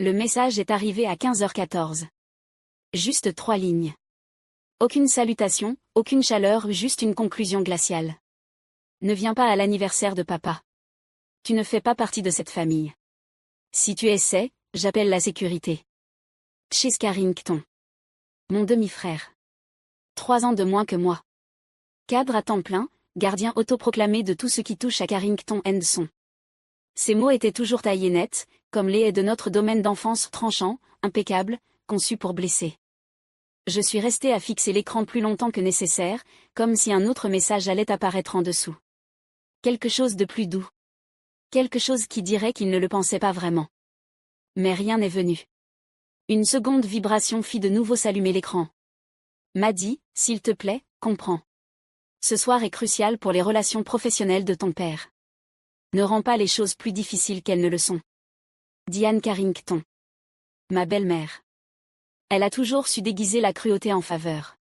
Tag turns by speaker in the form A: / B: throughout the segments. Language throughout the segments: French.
A: Le message est arrivé à 15h14. Juste 3 lignes. Aucune salutation, aucune chaleur, juste une conclusion glaciale. Ne viens pas à l'anniversaire de papa. Tu ne fais pas partie de cette famille. Si tu essaies, j'appelle la sécurité. Chase Carrington. Mon demi-frère. 3 ans de moins que moi. Cadre à temps plein, gardien autoproclamé de tout ce qui touche à Carrington & Son. Ces mots étaient toujours taillés net, comme les haies de notre domaine d'enfance tranchant, impeccable, conçu pour blesser. Je suis resté à fixer l'écran plus longtemps que nécessaire, comme si un autre message allait apparaître en dessous. Quelque chose de plus doux. Quelque chose qui dirait qu'il ne le pensait pas vraiment. Mais rien n'est venu. Une seconde vibration fit de nouveau s'allumer l'écran. M'a dit, s'il te plaît, comprends. Ce soir est crucial pour les relations professionnelles de ton père. Ne rends pas les choses plus difficiles qu'elles ne le sont. Diane Carrington. Ma belle-mère. Elle a toujours su déguiser la cruauté en faveur.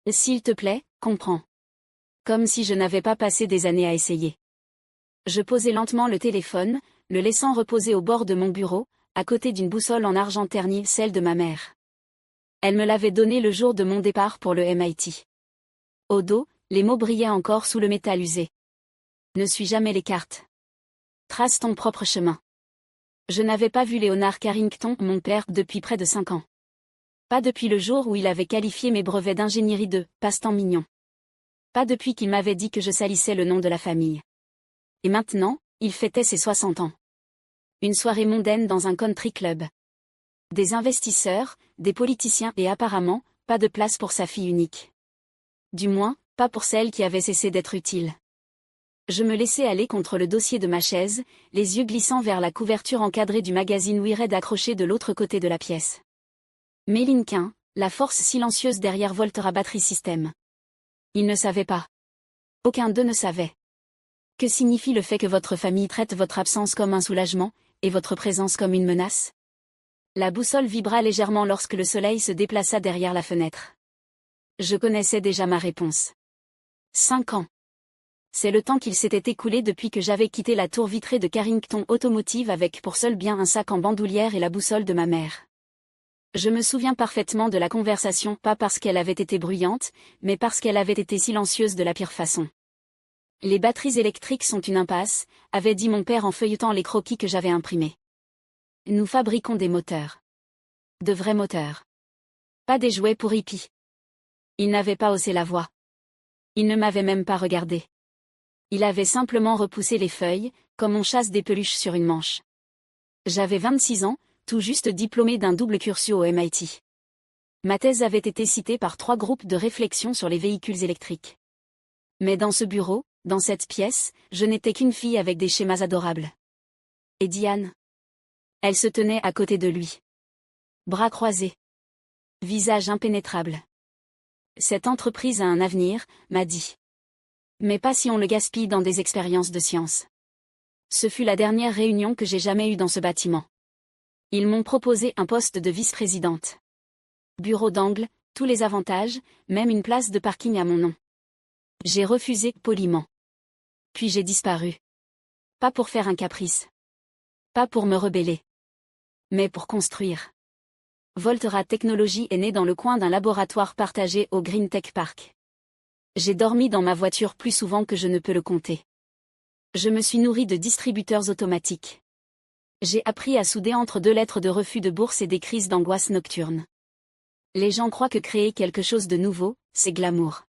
A: S'il te plaît, comprends. Comme si je n'avais pas passé des années à essayer. Je posai lentement le téléphone, le laissant reposer au bord de mon bureau, à côté d'une boussole en argent terni, celle de ma mère. Elle me l'avait donnée le jour de mon départ pour le MIT. Au dos, les mots brillaient encore sous le métal usé. Ne suis jamais les cartes. Trace ton propre chemin. Je n'avais pas vu Léonard Carrington, mon père, depuis près de 5 ans. Pas depuis le jour où il avait qualifié mes brevets d'ingénierie de « passe-temps mignon ». Pas depuis qu'il m'avait dit que je salissais le nom de la famille. Et maintenant, il fêtait ses 60 ans. Une soirée mondaine dans un country club. Des investisseurs, des politiciens et apparemment, pas de place pour sa fille unique. Du moins, pas pour celle qui avait cessé d'être utile. Je me laissai aller contre le dossier de ma chaise, les yeux glissant vers la couverture encadrée du magazine We Read accroché de l'autre côté de la pièce. Mélinquin, la force silencieuse derrière Volterra Battery System. Ils ne savaient pas. Aucun d'eux ne savait. Que signifie le fait que votre famille traite votre absence comme un soulagement, et votre présence comme une menace? La boussole vibra légèrement lorsque le soleil se déplaça derrière la fenêtre. Je connaissais déjà ma réponse. 5 ans. C'est le temps qu'il s'était écoulé depuis que j'avais quitté la tour vitrée de Carrington Automotive avec pour seul bien un sac en bandoulière et la boussole de ma mère. Je me souviens parfaitement de la conversation, pas parce qu'elle avait été bruyante, mais parce qu'elle avait été silencieuse de la pire façon. Les batteries électriques sont une impasse, avait dit mon père en feuilletant les croquis que j'avais imprimés. Nous fabriquons des moteurs. De vrais moteurs. Pas des jouets pour hippies. Il n'avait pas haussé la voix. Il ne m'avait même pas regardé. Il avait simplement repoussé les feuilles, comme on chasse des peluches sur une manche. J'avais 26 ans, tout juste diplômé d'un double cursus au MIT. Ma thèse avait été citée par 3 groupes de réflexion sur les véhicules électriques. Mais dans ce bureau, dans cette pièce, je n'étais qu'une fille avec des schémas adorables. Et Diane? Elle se tenait à côté de lui. Bras croisés. Visage impénétrable. Cette entreprise a un avenir, m'a dit. Mais pas si on le gaspille dans des expériences de science. Ce fut la dernière réunion que j'ai jamais eue dans ce bâtiment. Ils m'ont proposé un poste de vice-présidente. Bureau d'angle, tous les avantages, même une place de parking à mon nom. J'ai refusé poliment. Puis j'ai disparu. Pas pour faire un caprice. Pas pour me rebeller. Mais pour construire. Volterra Technologies est né dans le coin d'un laboratoire partagé au Green Tech Park. J'ai dormi dans ma voiture plus souvent que je ne peux le compter. Je me suis nourri de distributeurs automatiques. J'ai appris à souder entre 2 lettres de refus de bourse et des crises d'angoisse nocturne. Les gens croient que créer quelque chose de nouveau, c'est glamour.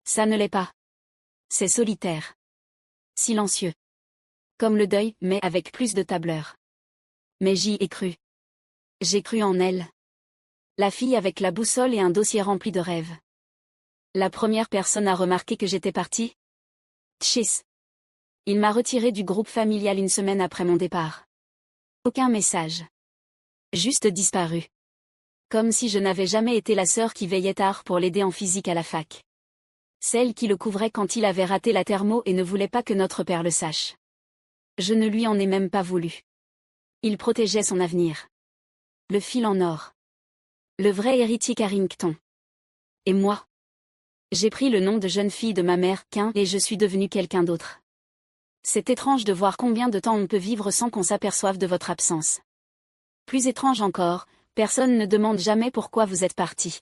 A: Ça ne l'est pas. C'est solitaire. Silencieux. Comme le deuil, mais avec plus de tableur. Mais j'y ai cru. J'ai cru en elle. La fille avec la boussole et un dossier rempli de rêves. La première personne à remarquer que j'étais partie? Chase. Il m'a retiré du groupe familial une semaine après mon départ. Aucun message. Juste disparu. Comme si je n'avais jamais été la sœur qui veillait tard pour l'aider en physique à la fac. Celle qui le couvrait quand il avait raté la thermo et ne voulait pas que notre père le sache. Je ne lui en ai même pas voulu. Il protégeait son avenir. Le fil en or. Le vrai héritier Carrington. Et moi? J'ai pris le nom de jeune fille de ma mère, et je suis devenue quelqu'un d'autre. C'est étrange de voir combien de temps on peut vivre sans qu'on s'aperçoive de votre absence. Plus étrange encore, personne ne demande jamais pourquoi vous êtes parti.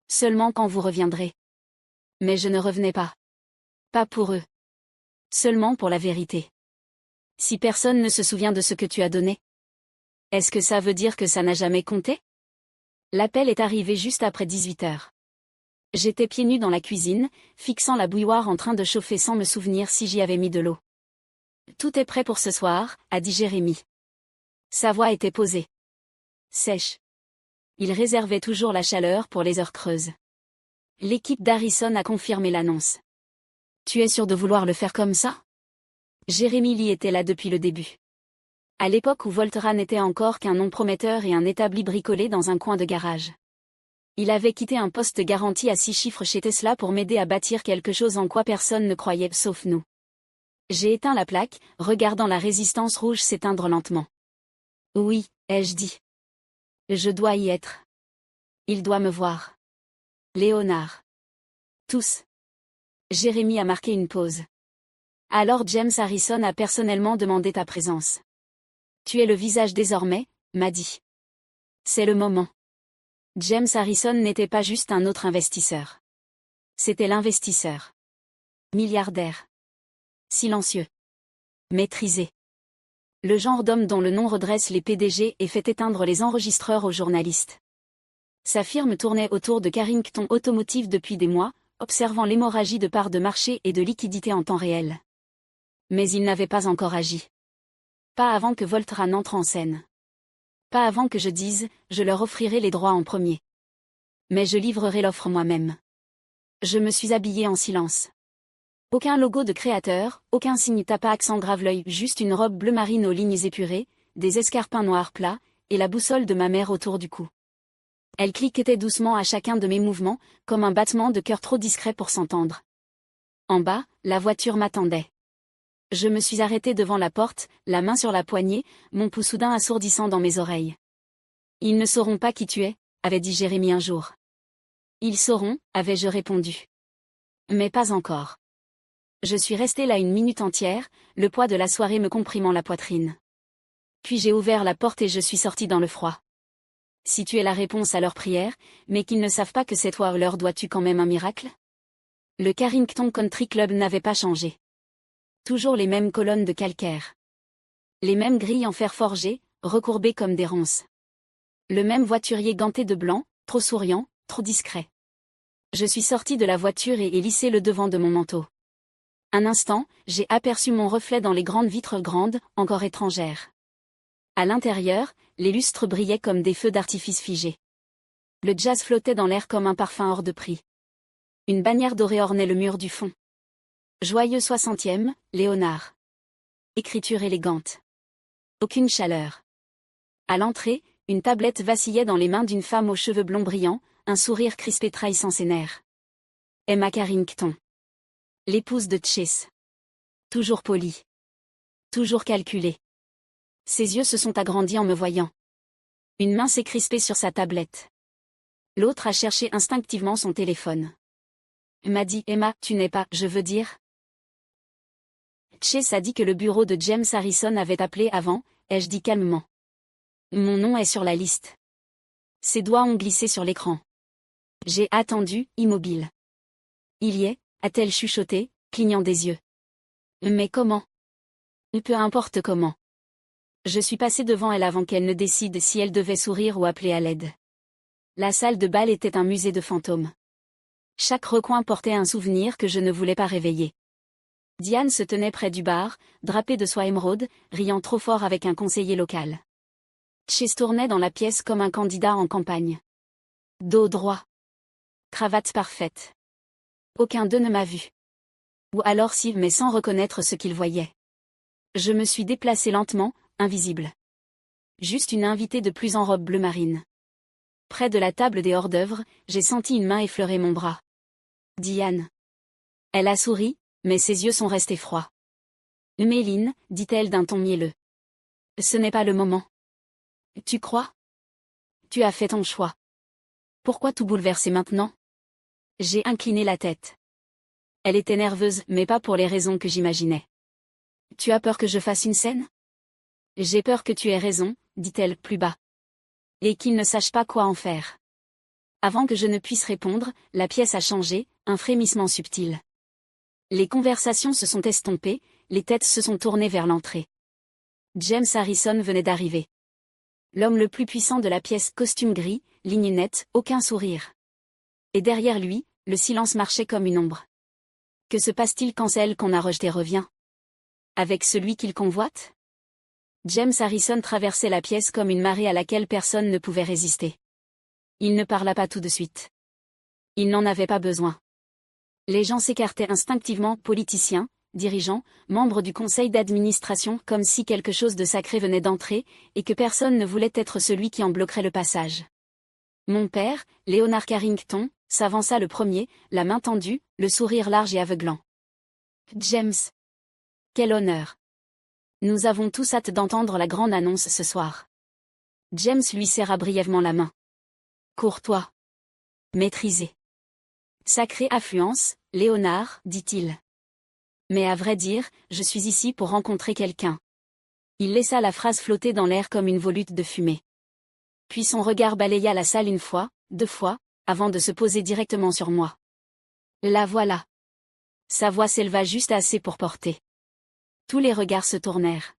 A: Seulement quand vous reviendrez. Mais je ne revenais pas. Pas pour eux. Seulement pour la vérité. Si personne ne se souvient de ce que tu as donné, est-ce que ça veut dire que ça n'a jamais compté? L'appel est arrivé juste après 18 heures. J'étais pieds nus dans la cuisine, fixant la bouilloire en train de chauffer sans me souvenir si j'y avais mis de l'eau. Tout est prêt pour ce soir, a dit Jérémy. Sa voix était posée. Sèche. Il réservait toujours la chaleur pour les heures creuses. L'équipe d'Harrison a confirmé l'annonce. Tu es sûr de vouloir le faire comme ça? Jérémy Lee était là depuis le début. À l'époque où Voltera n'était encore qu'un nom prometteur et un établi bricolé dans un coin de garage. Il avait quitté un poste garanti à 6 chiffres chez Tesla pour m'aider à bâtir quelque chose en quoi personne ne croyait sauf nous. J'ai éteint la plaque, regardant la résistance rouge s'éteindre lentement. Oui, ai-je dit. Je dois y être. Il doit me voir. Léonard. Tous. Jérémy a marqué une pause. Alors James Harrison a personnellement demandé ta présence. Tu es le visage désormais, m'a dit. C'est le moment. James Harrison n'était pas juste un autre investisseur. C'était l'investisseur. Milliardaire. Silencieux. Maîtrisé. Le genre d'homme dont le nom redresse les PDG et fait éteindre les enregistreurs aux journalistes. Sa firme tournait autour de Carrington Automotive depuis des mois, observant l'hémorragie de parts de marché et de liquidités en temps réel. Mais il n'avait pas encore agi. Pas avant que Voltera n'entre en scène. Pas avant que je dise, je leur offrirai les droits en premier. Mais je livrerai l'offre moi-même. Je me suis habillé en silence. Aucun logo de créateur, aucun signe tapac sans grave l'œil, juste une robe bleu marine aux lignes épurées, des escarpins noirs plats, et la boussole de ma mère autour du cou. Elle cliquetait doucement à chacun de mes mouvements, comme un battement de cœur trop discret pour s'entendre. En bas, la voiture m'attendait. Je me suis arrêté devant la porte, la main sur la poignée, mon pouls soudain assourdissant dans mes oreilles. Ils ne sauront pas qui tu es, avait dit Jérémy un jour. Ils sauront, avais-je répondu. Mais pas encore. Je suis resté là une minute entière, le poids de la soirée me comprimant la poitrine. Puis j'ai ouvert la porte et je suis sorti dans le froid. Si tu es la réponse à leurs prières, mais qu'ils ne savent pas que c'est toi, leur dois-tu quand même un miracle? Le Carrington Country Club n'avait pas changé. Toujours les mêmes colonnes de calcaire. Les mêmes grilles en fer forgé, recourbées comme des ronces. Le même voiturier ganté de blanc, trop souriant, trop discret. Je suis sorti de la voiture et ai lissé le devant de mon manteau. Un instant, j'ai aperçu mon reflet dans les grandes vitres grandes, encore étrangères. À l'intérieur, les lustres brillaient comme des feux d'artifice figés. Le jazz flottait dans l'air comme un parfum hors de prix. Une bannière dorée ornait le mur du fond. Joyeux 60e, Léonard. Écriture élégante. Aucune chaleur. À l'entrée, une tablette vacillait dans les mains d'une femme aux cheveux blonds brillants, un sourire crispé trahissant ses nerfs. Emma Carrington. L'épouse de Chase. Toujours polie. Toujours calculée. Ses yeux se sont agrandis en me voyant. Une main s'est crispée sur sa tablette. L'autre a cherché instinctivement son téléphone. M'a dit Emma, tu n'es pas, je veux dire. Chase a dit que le bureau de James Harrison avait appelé avant, ai-je dit calmement. Mon nom est sur la liste. Ses doigts ont glissé sur l'écran. J'ai attendu, immobile. Il y est, a-t-elle chuchoté, clignant des yeux. Mais comment? Peu importe comment. Je suis passé devant elle avant qu'elle ne décide si elle devait sourire ou appeler à l'aide. La salle de bal était un musée de fantômes. Chaque recoin portait un souvenir que je ne voulais pas réveiller. Diane se tenait près du bar, drapée de soie émeraude, riant trop fort avec un conseiller local. Chase tournait dans la pièce comme un candidat en campagne. Dos droit. Cravate parfaite. Aucun d'eux ne m'a vu. Ou alors si, mais sans reconnaître ce qu'ils voyaient. Je me suis déplacé lentement, invisible. Juste une invitée de plus en robe bleu marine. Près de la table des hors-d'œuvre, j'ai senti une main effleurer mon bras. Diane. Elle a souri, mais ses yeux sont restés froids. Méline, dit-elle d'un ton mielleux. Ce n'est pas le moment. Tu crois? Tu as fait ton choix. Pourquoi tout bouleverser maintenant? J'ai incliné la tête. Elle était nerveuse, mais pas pour les raisons que j'imaginais. Tu as peur que je fasse une scène? J'ai peur que tu aies raison, dit-elle plus bas. Et qu'il ne sache pas quoi en faire. Avant que je ne puisse répondre, la pièce a changé, un frémissement subtil. Les conversations se sont estompées, les têtes se sont tournées vers l'entrée. James Harrison venait d'arriver. L'homme le plus puissant de la pièce, costume gris, ligne nette, aucun sourire. Et derrière lui, le silence marchait comme une ombre. Que se passe-t-il quand celle qu'on a rejetée revient? Avec celui qu'il convoite? James Harrison traversait la pièce comme une marée à laquelle personne ne pouvait résister. Il ne parla pas tout de suite. Il n'en avait pas besoin. Les gens s'écartaient instinctivement, politiciens, dirigeants, membres du conseil d'administration, comme si quelque chose de sacré venait d'entrer, et que personne ne voulait être celui qui en bloquerait le passage. Mon père, Leonard Carrington, s'avança le premier, la main tendue, le sourire large et aveuglant. James. Quel honneur. Nous avons tous hâte d'entendre la grande annonce ce soir. James lui serra brièvement la main. Courtois. Maîtrisé. Sacrée affluence, Léonard, dit-il. Mais à vrai dire, je suis ici pour rencontrer quelqu'un. Il laissa la phrase flotter dans l'air comme une volute de fumée. Puis son regard balaya la salle une fois, deux fois, avant de se poser directement sur moi. La voilà. Sa voix s'éleva juste assez pour porter. Tous les regards se tournèrent.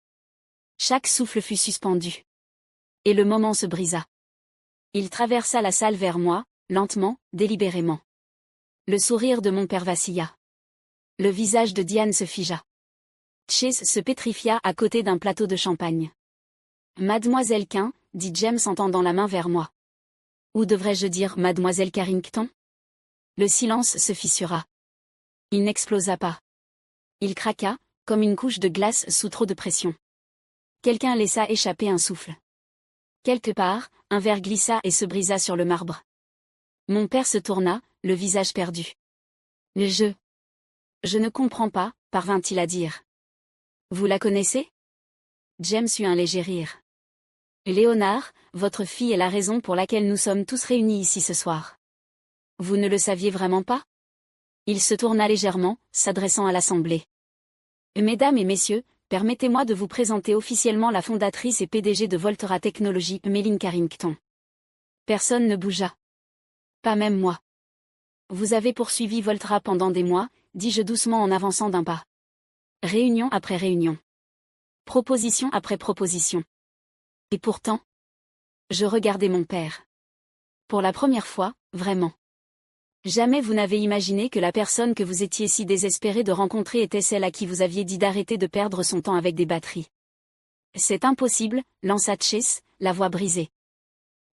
A: Chaque souffle fut suspendu. Et le moment se brisa. Il traversa la salle vers moi, lentement, délibérément. Le sourire de mon père vacilla. Le visage de Diane se figea. Chase se pétrifia à côté d'un plateau de champagne. Mademoiselle Quin, dit James en tendant la main vers moi. Ou devrais-je dire Mademoiselle Carrington? Le silence se fissura. Il n'explosa pas. Il craqua, comme une couche de glace sous trop de pression. Quelqu'un laissa échapper un souffle. Quelque part, un verre glissa et se brisa sur le marbre. Mon père se tourna, le visage perdu. Je ne comprends pas, parvint-il à dire. Vous la connaissez? James eut un léger rire. Léonard, votre fille est la raison pour laquelle nous sommes tous réunis ici ce soir. Vous ne le saviez vraiment pas? Il se tourna légèrement, s'adressant à l'assemblée. Mesdames et messieurs, permettez-moi de vous présenter officiellement la fondatrice et PDG de Volterra Technologies, Méline Carrington. Personne ne bougea. Pas même moi. Vous avez poursuivi Volterra pendant des mois, dis-je doucement en avançant d'un pas. Réunion après réunion. Proposition après proposition. Et pourtant, je regardais mon père. Pour la première fois, vraiment. Jamais vous n'avez imaginé que la personne que vous étiez si désespéré de rencontrer était celle à qui vous aviez dit d'arrêter de perdre son temps avec des batteries. C'est impossible, lança Chase, la voix brisée.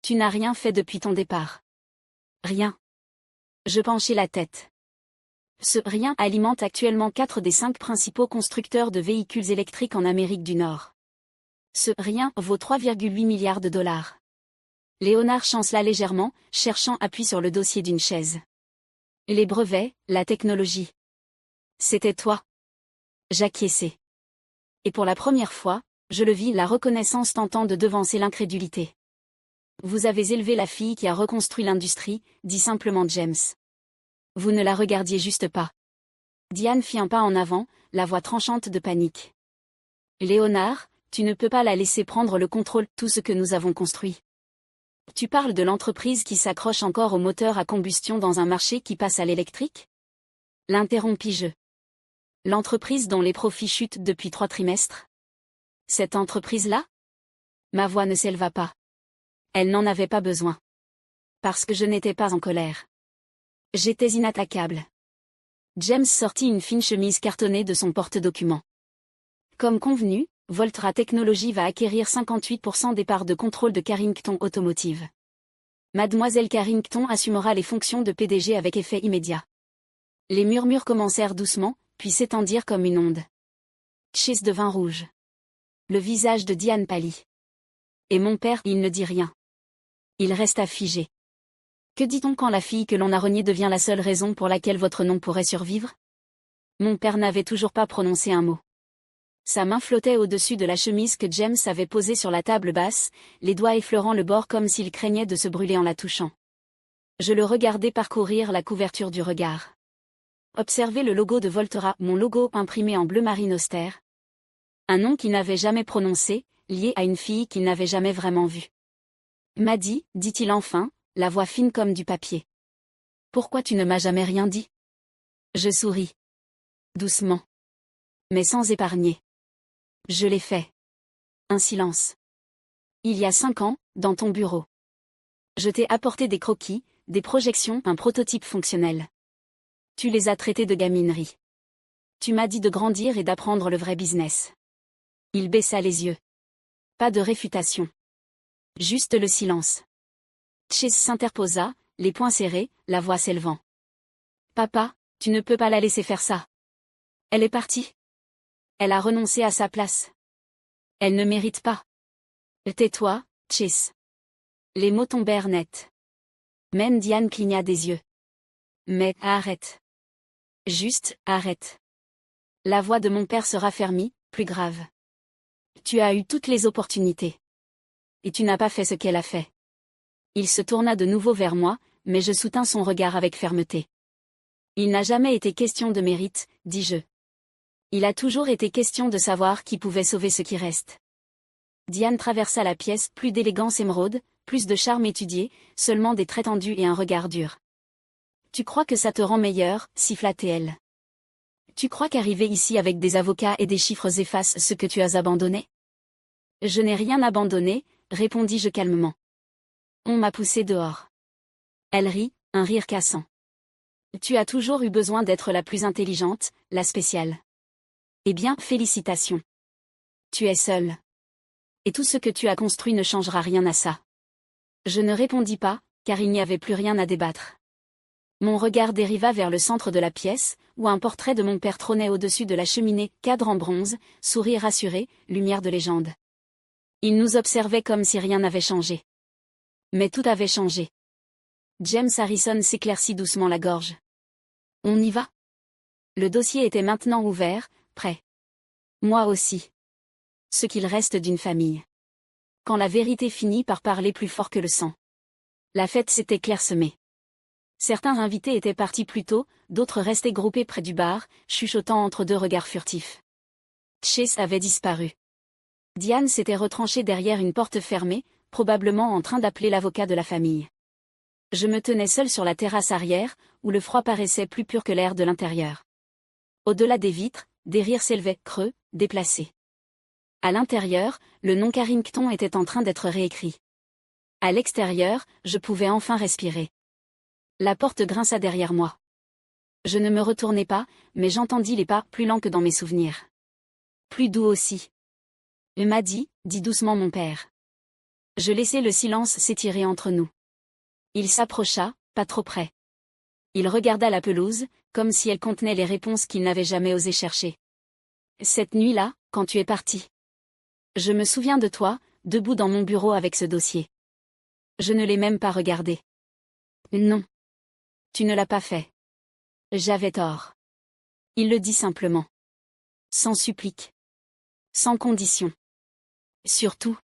A: Tu n'as rien fait depuis ton départ. Rien. Je penchai la tête. Ce rien alimente actuellement 4 des 5 principaux constructeurs de véhicules électriques en Amérique du Nord. Ce rien vaut 3,8 milliards de dollars. Léonard chancela légèrement, cherchant appui sur le dossier d'une chaise. Les brevets, la technologie. C'était toi. J'acquiesçai. Et pour la première fois, je le vis, la reconnaissance tentant de devancer l'incrédulité. Vous avez élevé la fille qui a reconstruit l'industrie, dit simplement James. Vous ne la regardiez juste pas. Diane fit un pas en avant, la voix tranchante de panique. Léonard, tu ne peux pas la laisser prendre le contrôle de tout ce que nous avons construit. Tu parles de l'entreprise qui s'accroche encore au moteur à combustion dans un marché qui passe à l'électrique? L'interrompis-je. L'entreprise dont les profits chutent depuis 3 trimestres? Cette entreprise-là? Ma voix ne s'éleva pas. Elle n'en avait pas besoin. Parce que je n'étais pas en colère. J'étais inattaquable. James sortit une fine chemise cartonnée de son porte-documents. Comme convenu, Volterra Technologies va acquérir 58% des parts de contrôle de Carrington Automotive. Mademoiselle Carrington assumera les fonctions de PDG avec effet immédiat. Les murmures commencèrent doucement, puis s'étendirent comme une onde. Chase devint rouge. Le visage de Diane pâlit. Et mon père, il ne dit rien. Il resta figé. Que dit-on quand la fille que l'on a reniée devient la seule raison pour laquelle votre nom pourrait survivre? Mon père n'avait toujours pas prononcé un mot. Sa main flottait au-dessus de la chemise que James avait posée sur la table basse, les doigts effleurant le bord comme s'il craignait de se brûler en la touchant. Je le regardais parcourir la couverture du regard. Observer le logo de Volterra, mon logo imprimé en bleu marine austère. Un nom qu'il n'avait jamais prononcé, lié à une fille qu'il n'avait jamais vraiment vue. Maddie, dit-il enfin, la voix fine comme du papier. Pourquoi tu ne m'as jamais rien dit? Je souris. Doucement. Mais sans épargner. Je l'ai fait. Un silence. Il y a 5 ans, dans ton bureau. Je t'ai apporté des croquis, des projections, un prototype fonctionnel. Tu les as traités de gaminerie. Tu m'as dit de grandir et d'apprendre le vrai business. Il baissa les yeux. Pas de réfutation. Juste le silence. Chase s'interposa, les poings serrés, la voix s'élevant. Papa, tu ne peux pas la laisser faire ça. Elle est partie. Elle a renoncé à sa place. Elle ne mérite pas. Tais-toi, Chase. Les mots tombèrent net. Même Diane cligna des yeux. Mais arrête. Juste, arrête. La voix de mon père se raffermit, plus grave. Tu as eu toutes les opportunités. Et tu n'as pas fait ce qu'elle a fait. Il se tourna de nouveau vers moi, mais je soutins son regard avec fermeté. Il n'a jamais été question de mérite, dis-je. Il a toujours été question de savoir qui pouvait sauver ce qui reste. Diane traversa la pièce, plus d'élégance émeraude, plus de charme étudié, seulement des traits tendus et un regard dur. Tu crois que ça te rend meilleur, siffla-t-elle. Tu crois qu'arriver ici avec des avocats et des chiffres efface ce que tu as abandonné? Je n'ai rien abandonné, répondis-je calmement. On m'a poussé dehors. Elle rit, un rire cassant. Tu as toujours eu besoin d'être la plus intelligente, la spéciale. Eh bien, félicitations. Tu es seule. Et tout ce que tu as construit ne changera rien à ça. Je ne répondis pas, car il n'y avait plus rien à débattre. Mon regard dériva vers le centre de la pièce, où un portrait de mon père trônait au-dessus de la cheminée, cadre en bronze, sourire rassuré, lumière de légende. Il nous observait comme si rien n'avait changé. Mais tout avait changé. James Harrison s'éclaircit doucement la gorge. On y va? Le dossier était maintenant ouvert, prêt. Moi aussi. Ce qu'il reste d'une famille. Quand la vérité finit par parler plus fort que le sang. La fête s'était clairsemée. Certains invités étaient partis plus tôt, d'autres restaient groupés près du bar, chuchotant entre deux regards furtifs. Chase avait disparu. Diane s'était retranchée derrière une porte fermée, probablement en train d'appeler l'avocat de la famille. Je me tenais seul sur la terrasse arrière, où le froid paraissait plus pur que l'air de l'intérieur. Au-delà des vitres, des rires s'élevaient, creux, déplacés. À l'intérieur, le nom Carrington était en train d'être réécrit. À l'extérieur, je pouvais enfin respirer. La porte grinça derrière moi. Je ne me retournai pas, mais j'entendis les pas plus lents que dans mes souvenirs. Plus doux aussi. Maddie, dit doucement mon père. Je laissai le silence s'étirer entre nous. Il s'approcha, pas trop près. Il regarda la pelouse, comme si elle contenait les réponses qu'il n'avait jamais osé chercher. Cette nuit-là, quand tu es parti. Je me souviens de toi, debout dans mon bureau avec ce dossier. Je ne l'ai même pas regardé. Non. Tu ne l'as pas fait. J'avais tort. Il le dit simplement. Sans supplique. Sans condition. Surtout.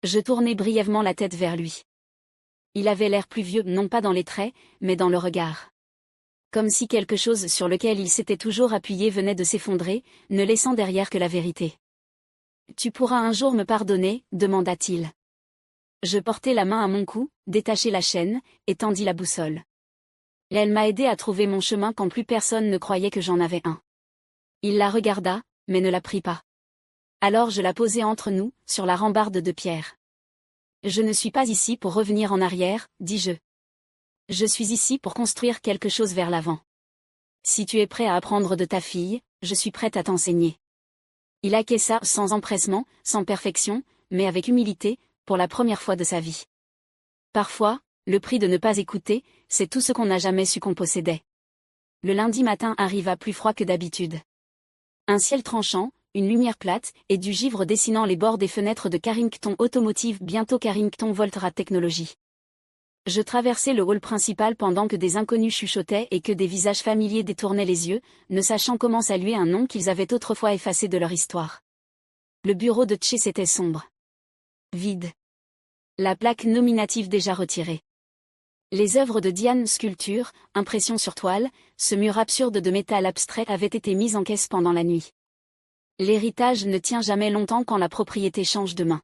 A: Je tournai brièvement la tête vers lui. Il avait l'air plus vieux, non pas dans les traits, mais dans le regard. Comme si quelque chose sur lequel il s'était toujours appuyé venait de s'effondrer, ne laissant derrière que la vérité. Tu pourras un jour me pardonner, demanda-t-il. Je portai la main à mon cou, détachai la chaîne, et tendis la boussole. Elle m'a aidé à trouver mon chemin quand plus personne ne croyait que j'en avais un. Il la regarda, mais ne la prit pas. Alors je la posai entre nous, sur la rambarde de pierre. Je ne suis pas ici pour revenir en arrière, dis-je. Je suis ici pour construire quelque chose vers l'avant. Si tu es prêt à apprendre de ta fille, je suis prête à t'enseigner. Il acquiesça sans empressement, sans perfection, mais avec humilité, pour la première fois de sa vie. Parfois, le prix de ne pas écouter, c'est tout ce qu'on n'a jamais su qu'on possédait. Le lundi matin arriva plus froid que d'habitude. Un ciel tranchant, une lumière plate, et du givre dessinant les bords des fenêtres de Carrington Automotive, bientôt Carrington Voltrad Technology. Je traversai le hall principal pendant que des inconnus chuchotaient et que des visages familiers détournaient les yeux, ne sachant comment saluer un nom qu'ils avaient autrefois effacé de leur histoire. Le bureau de Chase était sombre. Vide. La plaque nominative déjà retirée. Les œuvres de Diane, sculptures, impressions sur toile, ce mur absurde de métal abstrait avaient été mises en caisse pendant la nuit. L'héritage ne tient jamais longtemps quand la propriété change de main.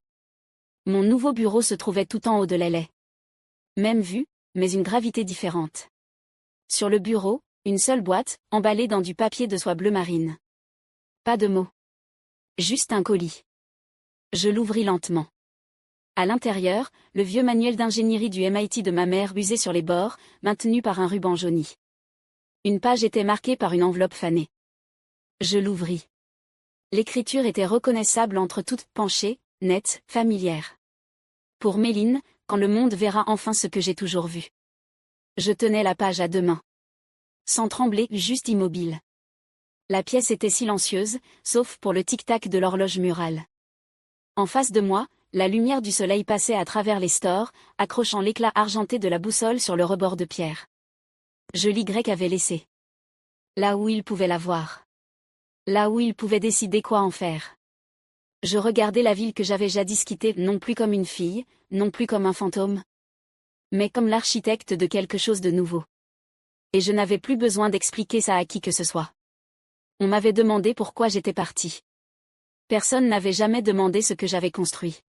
A: Mon nouveau bureau se trouvait tout en haut de l'aile. Même vue, mais une gravité différente. Sur le bureau, une seule boîte, emballée dans du papier de soie bleu marine. Pas de mots. Juste un colis. Je l'ouvris lentement. À l'intérieur, le vieux manuel d'ingénierie du MIT de ma mère usé sur les bords, maintenu par un ruban jauni. Une page était marquée par une enveloppe fanée. Je l'ouvris. L'écriture était reconnaissable entre toutes, penchée, nette, familière. Pour Méline, quand le monde verra enfin ce que j'ai toujours vu. Je tenais la page à deux mains. Sans trembler, juste immobile. La pièce était silencieuse, sauf pour le tic-tac de l'horloge murale. En face de moi, la lumière du soleil passait à travers les stores, accrochant l'éclat argenté de la boussole sur le rebord de pierre. Y avait laissé. Là où il pouvait la voir. Là où il pouvait décider quoi en faire. Je regardais la ville que j'avais jadis quittée non plus comme une fille, non plus comme un fantôme, mais comme l'architecte de quelque chose de nouveau. Et je n'avais plus besoin d'expliquer ça à qui que ce soit. On m'avait demandé pourquoi j'étais partie. Personne n'avait jamais demandé ce que j'avais construit.